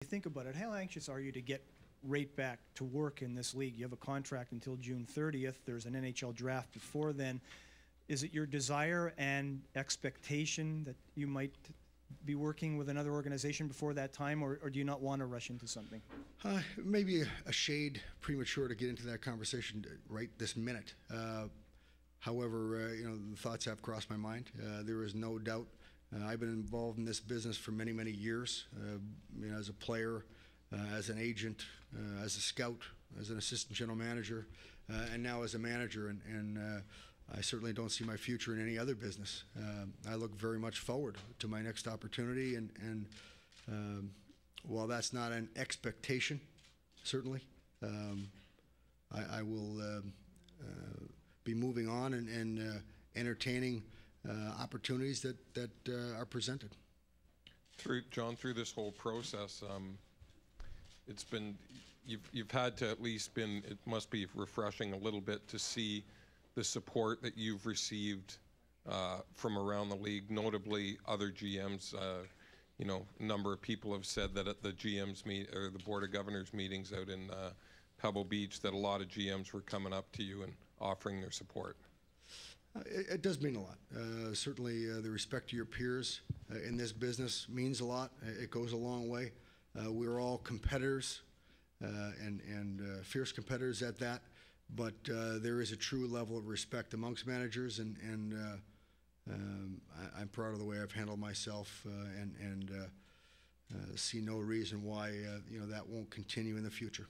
you think about it, how anxious are you to get right back to work in this league? You have a contract until June 30th. There's an NHL draft before then. Is it your desire and expectation that you might be working with another organization before that time, or do you not want to rush into something? Maybe a shade premature to get into that conversation right this minute. However, the thoughts have crossed my mind. There is no doubt. I've been involved in this business for many, many years. As a player, as an agent, as a scout, as an assistant general manager, and now as a manager. And I certainly don't see my future in any other business. I look very much forward to my next opportunity, and while that's not an expectation, certainly, I will be moving on and entertaining opportunities that are presented. John, through this whole process, it's been, you've had to at least it must be refreshing a little bit to see the support that you've received from around the league, notably other GMs. A number of people have said that at the GMs or the Board of Governors meetings out in Pebble Beach, that a lot of GMs were coming up to you and offering their support. It does mean a lot. Certainly, the respect to your peers in this business means a lot. It goes a long way. We're all competitors and fierce competitors at that. But there is a true level of respect amongst managers, and I'm proud of the way I've handled myself, and see no reason why that won't continue in the future.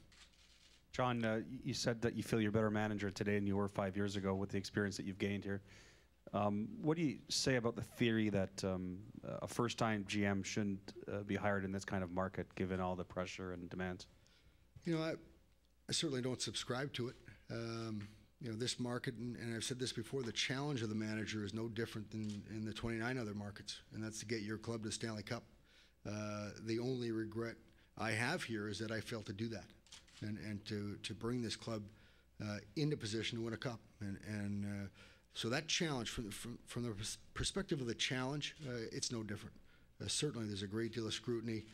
John, you said that you feel you're a better manager today than you were 5 years ago with the experience that you've gained here. What do you say about the theory that a first-time GM shouldn't be hired in this kind of market, given all the pressure and demands? I certainly don't subscribe to it. This market, and I've said this before, the challenge of the manager is no different than in the 29 other markets, and that's to get your club to the Stanley Cup. The only regret I have here is that I failed to do that, and to bring this club into position to win a cup. And so that challenge, from the perspective of the challenge, it's no different. Certainly there's a great deal of scrutiny.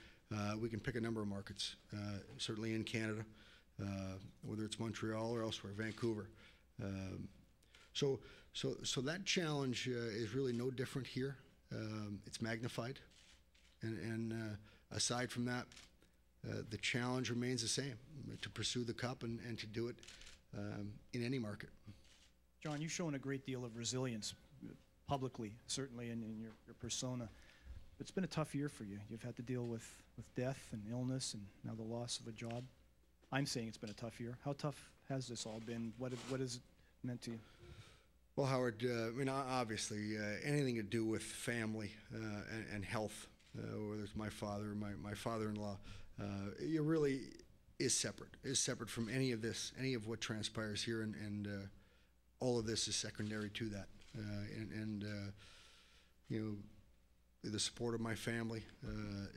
We can pick a number of markets, certainly in Canada, whether it's Montreal or elsewhere, Vancouver. So that challenge is really no different here. It's magnified, and aside from that, the challenge remains the same: to pursue the cup and to do it in any market. John, you've shown a great deal of resilience publicly, certainly in your persona. It's been a tough year for you. You've had to deal with death and illness, and now the loss of a job. I'm saying it's been a tough year. How tough has this all been? What has it meant to you? Well, Howard, obviously, anything to do with family and health, whether it's my father or my father-in-law, it really is separate from any of this, any of what transpires here, and all of this is secondary to that. The support of my family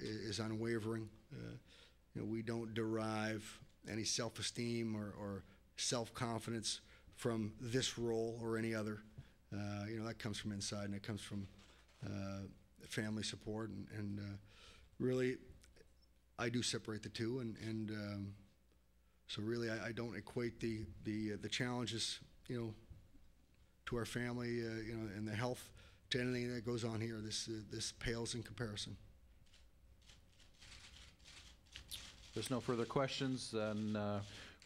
is unwavering. We don't derive any self-esteem or self-confidence from this role or any other. That comes from inside, and it comes from family support, and really, I do separate the two, and so really, I don't equate the challenges, to our family, and the health, to anything that goes on here. This pales in comparison. There's no further questions, and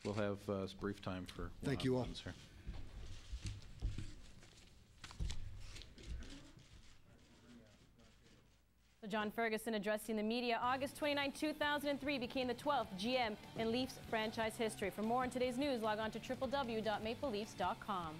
we'll have a brief time for Thank you all. Here. So John Ferguson addressing the media. August 29, 2003 became the 12th GM in Leafs franchise history. For more on today's news, log on to www.mapleleafs.com.